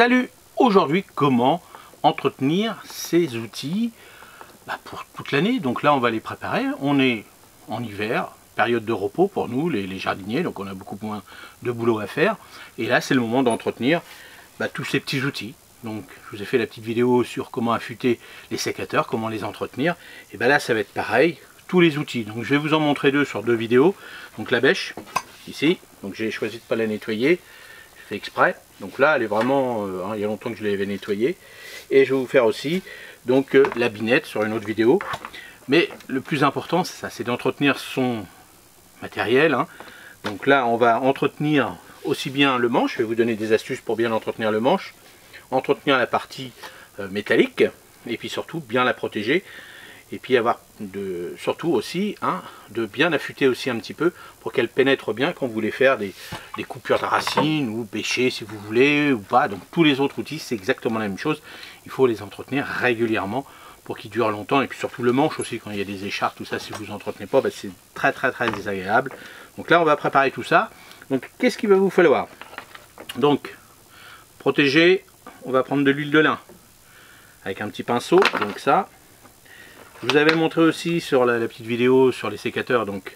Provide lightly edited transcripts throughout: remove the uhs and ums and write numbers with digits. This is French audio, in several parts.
Salut! Aujourd'hui, comment entretenir ces outils pour toute l'année. Donc là, on va les préparer. On est en hiver, période de repos pour nous, les jardiniers, donc on a beaucoup moins de boulot à faire. Et là, c'est le moment d'entretenir tous ces petits outils. Donc, je vous ai fait la petite vidéo sur comment affûter les sécateurs, comment les entretenir. Et là, ça va être pareil, tous les outils. Donc, je vais vous en montrer deux sur deux vidéos. Donc, la bêche, ici. Donc, j'ai choisi de ne pas la nettoyer. Je fais exprès. Donc là, elle est vraiment, il y a longtemps que je l'avais nettoyée. Et je vais vous faire aussi donc la binette sur une autre vidéo. Mais le plus important, c'est ça, c'est d'entretenir son matériel. Donc là, on va entretenir aussi bien le manche. Je vais vous donner des astuces pour bien entretenir le manche. Entretenir la partie métallique. Et puis surtout, bien la protéger. Et puis avoir surtout aussi de bien affûter aussi un petit peu pour qu'elle pénètre bien quand vous voulez faire des coupures de racines ou bêcher si vous voulez ou pas. Donc tous les autres outils c'est exactement la même chose. Il faut les entretenir régulièrement pour qu'ils durent longtemps. Et puis surtout le manche aussi quand il y a des écharpes, tout ça, si vous entretenez pas, c'est très désagréable. Donc là on va préparer tout ça. Donc qu'est-ce qu'il va vous falloir? Donc protéger, on va prendre de l'huile de lin avec un petit pinceau, donc ça. Je vous avais montré aussi sur la petite vidéo sur les sécateurs, donc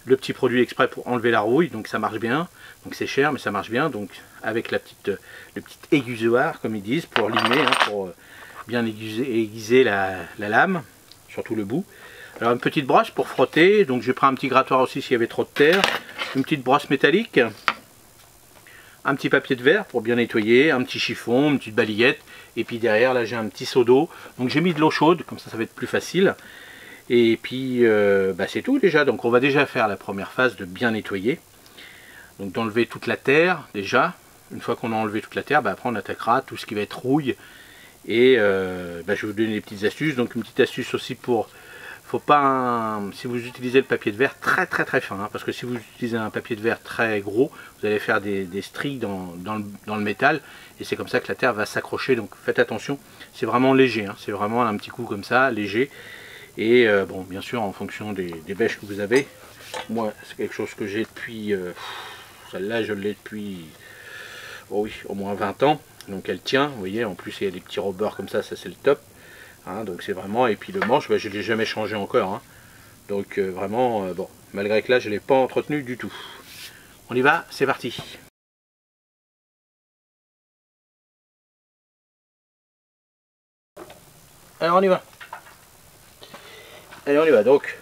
le petit produit exprès pour enlever la rouille, donc ça marche bien. Donc c'est cher mais ça marche bien, donc avec le petit aiguisoir comme ils disent pour limer, pour bien aiguiser la lame, surtout le bout. Alors une petite brosse pour frotter, donc j'ai pris un petit grattoir aussi s'il y avait trop de terre, une petite brosse métallique, un petit papier de verre pour bien nettoyer, un petit chiffon, une petite balayette, et puis derrière là j'ai un petit seau d'eau, donc j'ai mis de l'eau chaude, comme ça va être plus facile. Et puis c'est tout déjà, donc on va déjà faire la première phase de bien nettoyer, donc d'enlever toute la terre déjà. Une fois qu'on a enlevé toute la terre, après on attaquera tout ce qui va être rouille, et je vais vous donner des petites astuces. Donc une petite astuce aussi pour... Faut pas si vous utilisez le papier de verre très fin, parce que si vous utilisez un papier de verre très gros, vous allez faire des stries dans le métal, et c'est comme ça que la terre va s'accrocher. Donc faites attention, c'est vraiment léger, c'est vraiment un petit coup comme ça, léger. Et bon, bien sûr en fonction des bêches que vous avez. Moi c'est quelque chose que j'ai depuis, celle-là je l'ai depuis, oh oui, au moins 20 ans, donc elle tient, vous voyez, en plus il y a des petits robbers comme ça c'est le top. Donc c'est vraiment, et puis le manche je ne l'ai jamais changé encore, donc vraiment bon, malgré que là je ne l'ai pas entretenu du tout. On y va, c'est parti. Alors on y va. Allez on y va, donc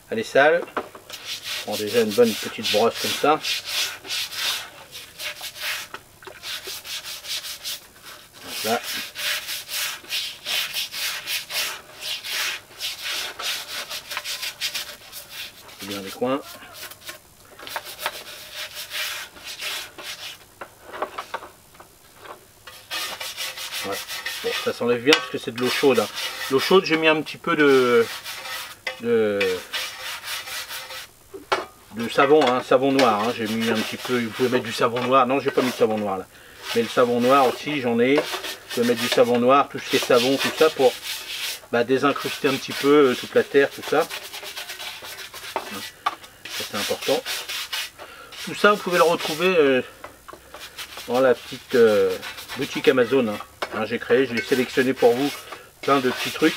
elle est sale, on prend déjà une bonne petite brosse comme ça. Là. Bien les coins. Ouais. Bon, ça s'enlève bien parce que c'est de l'eau chaude. L'eau chaude, j'ai mis un petit peu de savon, savon noir. J'ai mis un petit peu, vous pouvez mettre du savon noir. Non, j'ai pas mis de savon noir là. Mais le savon noir aussi, j'en ai. Vous pouvez mettre du savon noir, tout ce qui est savon, tout ça pour désincruster un petit peu toute la terre, tout ça. C'est important. Tout ça vous pouvez le retrouver dans la petite boutique Amazon. J'ai sélectionné pour vous plein de petits trucs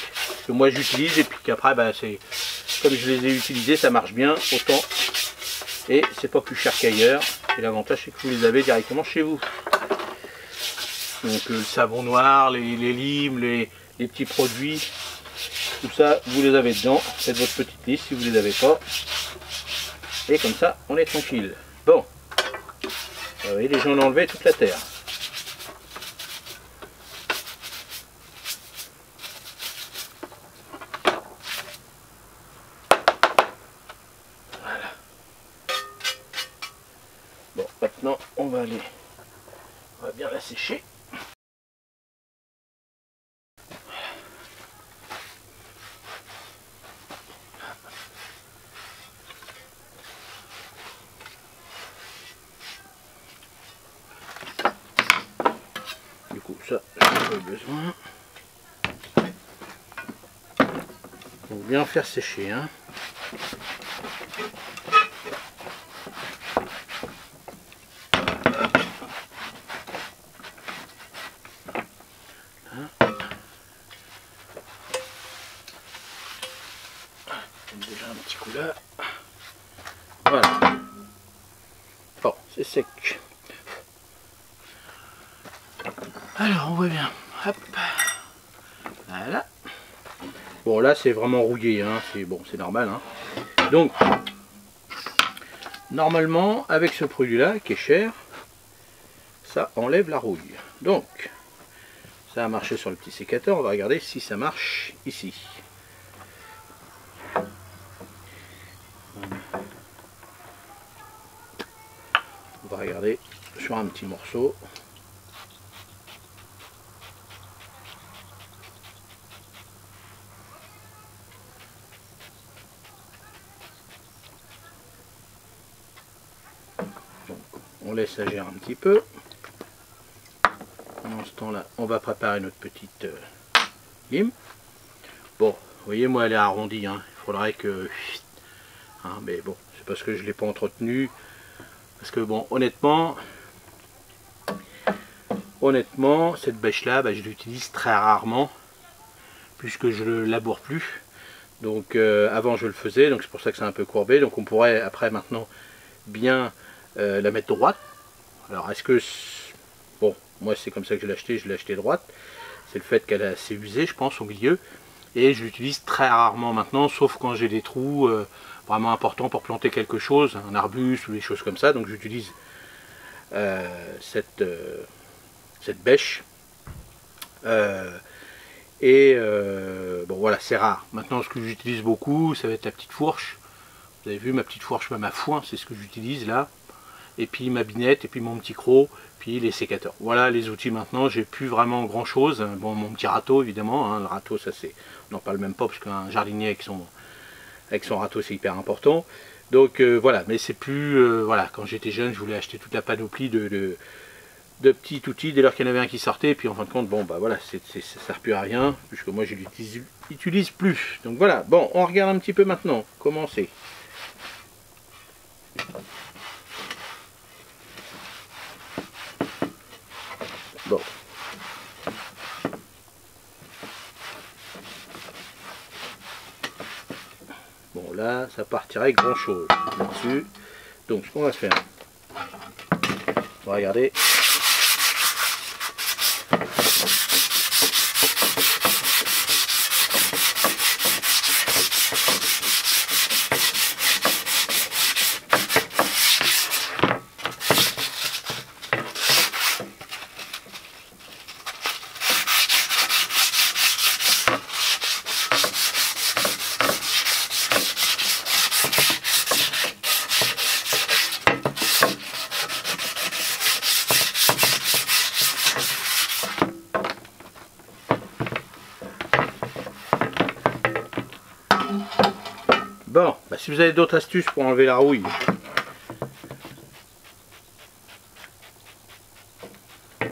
que moi j'utilise, et puis qu'après c'est comme je les ai utilisés, ça marche bien autant, et c'est pas plus cher qu'ailleurs, et l'avantage c'est que vous les avez directement chez vous. Donc le savon noir, les limes, les petits produits, tout ça vous les avez dedans. Faites votre petite liste si vous les avez pas. Et comme ça, on est tranquille. Bon, vous voyez, les gens ont enlevé toute la terre. Voilà. Bon, maintenant, on va bien la sécher. Du coup, ça, j'en ai pas besoin. Donc bien faire sécher. Hein. Déjà un petit coup là. Voilà. Bon, c'est sec. Alors on voit bien. Hop. Voilà. Bon là c'est vraiment rouillé, hein. C'est bon, c'est normal. Hein. Donc normalement avec ce produit là qui est cher, ça enlève la rouille. Donc ça a marché sur le petit sécateur. On va regarder si ça marche ici. On va regarder sur un petit morceau. Donc, on laisse agir un petit peu. Pendant ce temps-là, on va préparer notre petite lime. Bon, vous voyez, moi elle est arrondie. Hein. Il faudrait que... Hein, mais bon, c'est parce que je ne l'ai pas entretenue. Parce que bon, honnêtement, cette bêche-là, bah, je l'utilise très rarement. Puisque je ne laboure plus. Donc avant je le faisais, donc c'est pour ça que c'est un peu courbé. Donc on pourrait après maintenant bien la mettre droite. Alors est-ce que... Bon, moi c'est comme ça que je l'ai acheté droite. C'est le fait qu'elle est assez usée, je pense, au milieu. Et je l'utilise très rarement maintenant, sauf quand j'ai des trous vraiment importants pour planter quelque chose, un arbuste ou des choses comme ça. Donc j'utilise cette bêche. Bon voilà, c'est rare. Maintenant ce que j'utilise beaucoup, ça va être la petite fourche. Vous avez vu ma petite fourche, même à foin, c'est ce que j'utilise là. Et puis ma binette, et puis mon petit croc, puis les sécateurs. Voilà les outils maintenant, j'ai plus vraiment grand chose. Bon, mon petit râteau évidemment, hein. Le râteau ça c'est, on n'en parle même pas parce qu'un jardinier avec son râteau c'est hyper important. Donc voilà, mais c'est plus, voilà, quand j'étais jeune je voulais acheter toute la panoplie de petits outils dès lors qu'il y en avait un qui sortait, et puis en fin de compte, bon bah voilà, ça ne sert plus à rien, puisque moi je l'utilise plus. Donc voilà, bon, on regarde un petit peu maintenant comment c'est. Bon. Bon là, ça partirait grand chose là-dessus. Donc ce qu'on va se faire, on va regarder. Bon, bah si vous avez d'autres astuces pour enlever la rouille,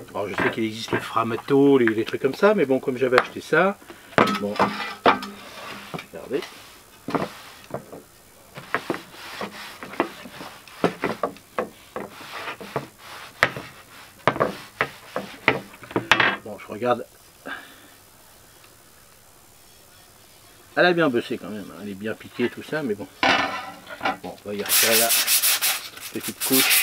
alors je sais qu'il existe le Framato, les trucs comme ça, mais bon, comme j'avais acheté ça, bon, regardez. Bon, je regarde. Elle a bien bossé quand même, hein. Elle est bien piquée tout ça, mais bon. Bon, on va y retirer la petite couche.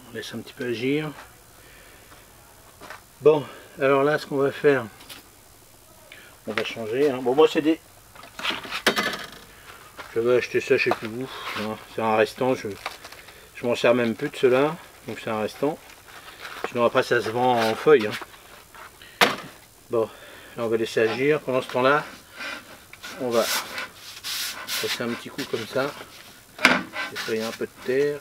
On laisse un petit peu agir. Bon, alors là, ce qu'on va faire, on va changer. Hein. Bon, moi, c'est des... J'avais acheté ça, je sais plus où. C'est un restant. Je m'en sers même plus de cela. Donc, c'est un restant. Sinon, après, ça se vend en feuilles. Hein. Bon, là, on va laisser agir. Pendant ce temps-là, on va passer un petit coup comme ça, nettoyer un peu de terre.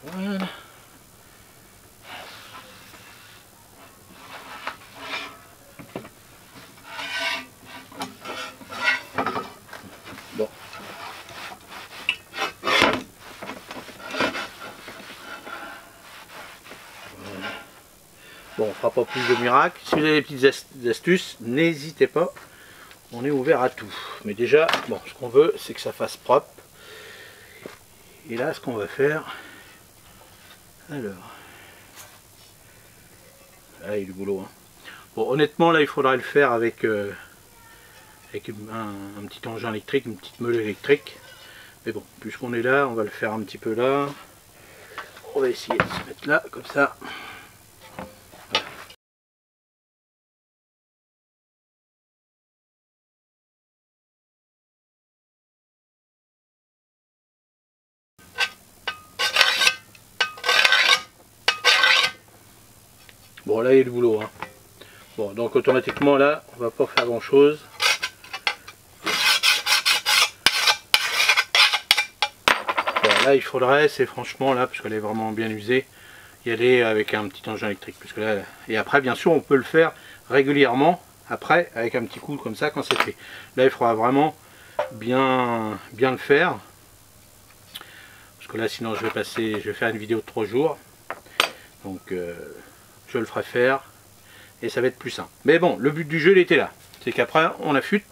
Voilà. Bon. Bon, on fera pas plus de miracles. Si vous avez des petites astuces, n'hésitez pas. On est ouvert à tout. Mais déjà, bon, ce qu'on veut, c'est que ça fasse propre. Et là, ce qu'on va faire... Alors... Là, il y a du boulot. Hein. Bon, honnêtement, là, il faudrait le faire avec, avec un petit engin électrique, une petite meule électrique. Mais bon, puisqu'on est là, on va le faire un petit peu là. On va essayer de se mettre là, comme ça. Voilà. Bon, là, il y a du boulot. Hein. Bon, donc automatiquement, là, on va pas faire grand-chose. Là, il faudrait, c'est franchement là, parce qu'elle est vraiment bien usée, y aller avec un petit engin électrique. Parce que là, et après, bien sûr, on peut le faire régulièrement, après, avec un petit coup comme ça, quand c'est fait. Là, il faudra vraiment bien le faire. Parce que là, sinon, je vais faire une vidéo de 3 jours. Donc, je le ferai faire. Et ça va être plus simple. Mais bon, le but du jeu, il était là. C'est qu'après, on affûte,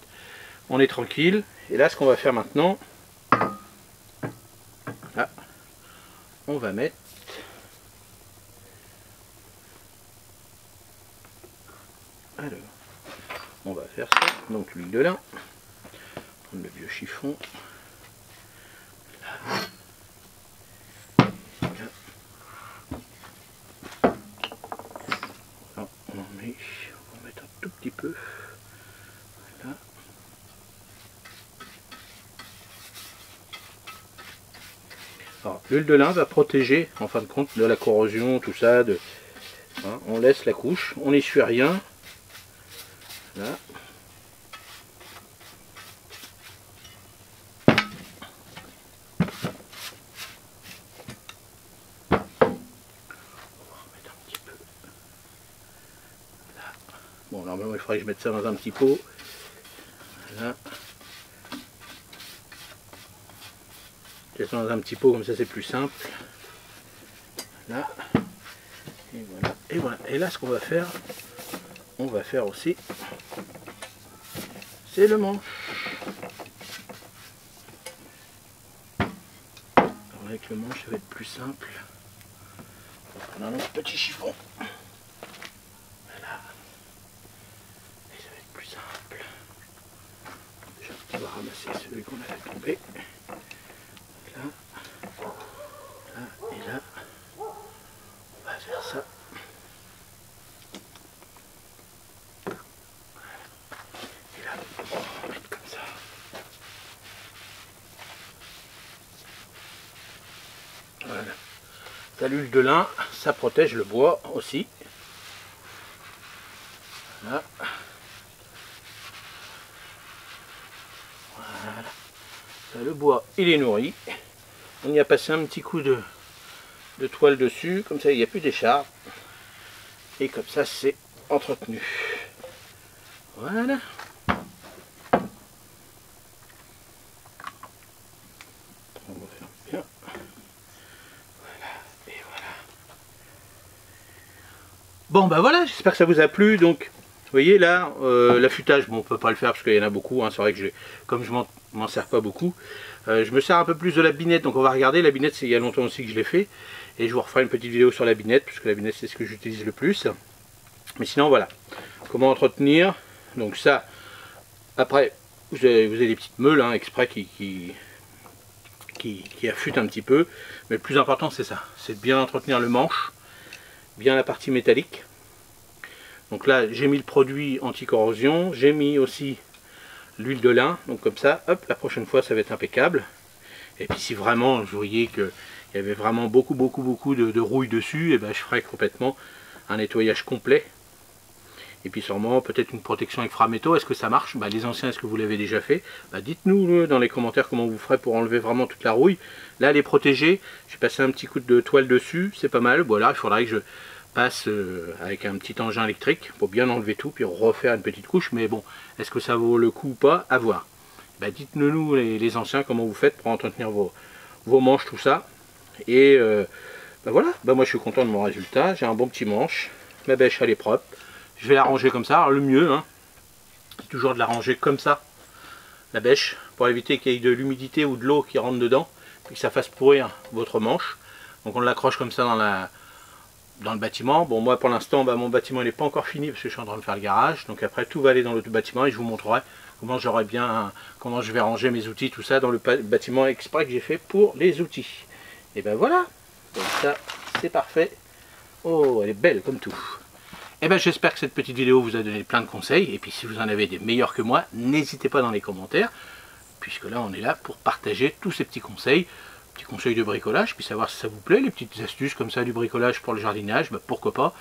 on est tranquille. Et là, ce qu'on va faire maintenant... Là, on va mettre alors on va faire ça, donc l'huile de lin, prendre le vieux chiffon là. Alors, on va mettre un tout petit peu là. Alors, l'huile de lin va protéger en fin de compte de la corrosion, tout ça. Hein, on laisse la couche, on n'essuie rien. Là. On va remettre un petit peu. Là. Bon, normalement il faudrait que je mette ça dans un petit pot. Là. Dans un petit pot comme ça c'est plus simple. Là. Et voilà. Et voilà. Et là ce qu'on va faire, on va faire aussi, c'est le manche. Alors avec le manche ça va être plus simple. On a notre petit chiffon. Voilà. Et ça va être plus simple. Déjà on va ramasser celui qu'on a fait tomber. Là, là et là, on va faire ça. Et là, on va mettre comme ça. Voilà. Ça, l'huile de lin, ça protège le bois aussi. Voilà. Voilà. Ça, le bois, il est nourri. On y a passé un petit coup de toile dessus, comme ça il n'y a plus d'écharpe. Et comme ça c'est entretenu. Voilà. On va faire bien. Voilà, et voilà. Bon bah voilà, j'espère que ça vous a plu. Donc, vous voyez là, l'affûtage, bon on peut pas le faire parce qu'il y en a beaucoup. Hein. C'est vrai que comme je je m'en sers pas beaucoup. Je me sers un peu plus de la binette, donc on va regarder. La binette, c'est il y a longtemps aussi que je l'ai fait. Et je vous referai une petite vidéo sur la binette, puisque la binette, c'est ce que j'utilise le plus. Mais sinon, voilà. Comment entretenir. Donc ça, après, vous avez des petites meules hein, exprès qui affûtent un petit peu. Mais le plus important, c'est ça. C'est de bien entretenir le manche, bien la partie métallique. Donc là, j'ai mis le produit anti-corrosion. J'ai mis aussi l'huile de lin. Donc comme ça, hop, la prochaine fois, ça va être impeccable. Et puis si vraiment, vous voyez qu'il y avait vraiment beaucoup de rouille dessus, et ben, je ferai complètement un nettoyage complet. Et puis sûrement peut-être une protection avec Frametto. Est-ce que ça marche? Les anciens, est-ce que vous l'avez déjà fait? Dites-nous dans les commentaires comment vous ferez pour enlever vraiment toute la rouille. Là, elle est protégée. J'ai passé un petit coup de toile dessus. C'est pas mal. Voilà, il faudrait que je passe avec un petit engin électrique pour bien enlever tout, puis refaire une petite couche. Mais bon, est-ce que ça vaut le coup ou pas? À voir. Dites-nous les anciens comment vous faites pour entretenir vos manches, tout ça. Et voilà, moi je suis content de mon résultat. J'ai un bon petit manche. Ma bêche elle est propre. Je vais la ranger comme ça. Alors le mieux, hein, c'est toujours de la ranger comme ça, la bêche, pour éviter qu'il y ait de l'humidité ou de l'eau qui rentre dedans, et que ça fasse pourrir votre manche. Donc on l'accroche comme ça dans le bâtiment. Bon, moi pour l'instant, mon bâtiment n'est pas encore fini parce que je suis en train de faire le garage. Donc après tout va aller dans le bâtiment et je vous montrerai comment comment je vais ranger mes outils, tout ça dans le bâtiment exprès que j'ai fait pour les outils. Et ben voilà, donc ça c'est parfait. Oh, elle est belle comme tout. Et j'espère que cette petite vidéo vous a donné plein de conseils. Et puis si vous en avez des meilleurs que moi, n'hésitez pas dans les commentaires, puisque là on est là pour partager tous ces petits conseils de bricolage, puis savoir si ça vous plaît, les petites astuces comme ça du bricolage pour le jardinage, pourquoi pas,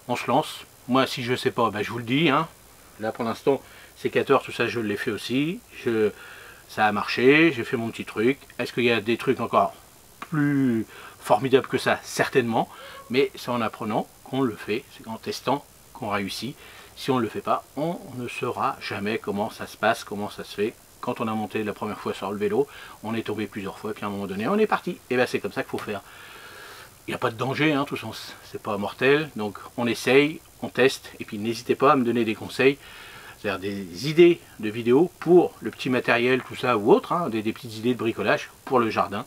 on se lance. Moi si je sais pas, je vous le dis, hein. Là pour l'instant, sécateur, tout ça je l'ai fait aussi, ça a marché, j'ai fait mon petit truc. Est-ce qu'il y a des trucs encore plus formidables que ça? Certainement, mais c'est en apprenant qu'on le fait, c'est en testant qu'on réussit. Si on ne le fait pas, on ne saura jamais comment ça se passe, comment ça se fait. Quand on a monté la première fois sur le vélo, on est tombé plusieurs fois, puis à un moment donné, on est parti. Et c'est comme ça qu'il faut faire. Il n'y a pas de danger, hein, tout ça, c'est pas mortel. Donc on essaye, on teste, et puis n'hésitez pas à me donner des conseils, c'est-à-dire des idées de vidéos pour le petit matériel, tout ça, ou autre, hein, des petites idées de bricolage pour le jardin.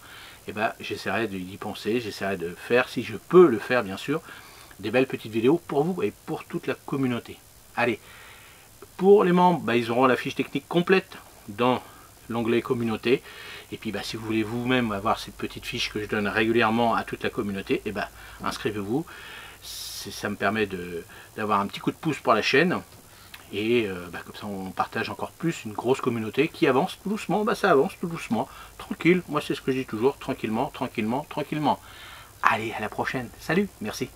Et j'essaierai d'y penser, j'essaierai de faire, si je peux le faire bien sûr, des belles petites vidéos pour vous et pour toute la communauté. Allez, pour les membres, ils auront la fiche technique complète dans l'onglet communauté. Et puis si vous voulez vous-même avoir cette petite fiche que je donne régulièrement à toute la communauté, inscrivez-vous. Ça me permet d'avoir un petit coup de pouce pour la chaîne. Et comme ça on partage encore plus une grosse communauté qui avance tout doucement. Ça avance tout doucement, tranquille. Moi c'est ce que je dis toujours, tranquillement, tranquillement, tranquillement. Allez, à la prochaine. Salut, merci.